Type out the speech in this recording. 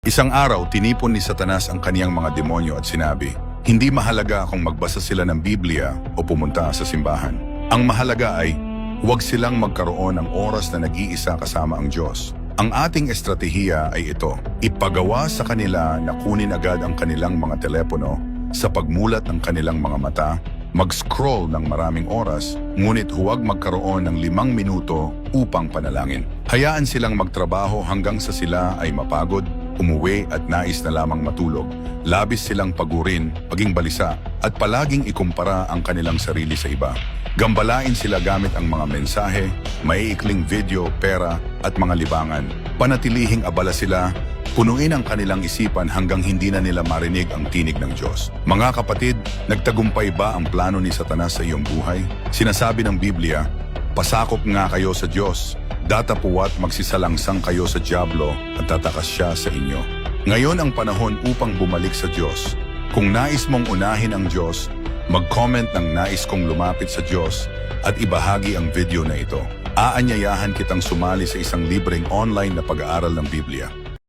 Isang araw, tinipon ni Satanas ang kaniyang mga demonyo at sinabi, hindi mahalaga kung magbasa sila ng Biblia o pumunta sa simbahan. Ang mahalaga ay, huwag silang magkaroon ng oras na nag-iisa kasama ang Diyos. Ang ating estratehiya ay ito, ipagawa sa kanila na kunin agad ang kanilang mga telepono sa pagmulat ng kanilang mga mata, mag-scroll ng maraming oras, ngunit huwag magkaroon ng 5 minuto upang panalangin. Hayaan silang magtrabaho hanggang sa sila ay mapagod, umuwi at nais na lamang matulog. Labis silang pagurin, maging balisa, at palaging ikumpara ang kanilang sarili sa iba. Gambalain sila gamit ang mga mensahe, maiikling video, pera, at mga libangan. Panatilihing abala sila, punuin ang kanilang isipan hanggang hindi na nila marinig ang tinig ng Diyos. Mga kapatid, nagtagumpay ba ang plano ni Satanas sa iyong buhay? Sinasabi ng Biblia, pasakop nga kayo sa Diyos, datapuat magsisalangsang kayo sa dyablo at tatakas siya sa inyo. Ngayon ang panahon upang bumalik sa Diyos. Kung nais mong unahin ang Diyos, mag-comment ng nais kong lumapit sa Diyos at ibahagi ang video na ito. Aanyayahan kitang sumali sa isang libreng online na pag-aaral ng Biblia.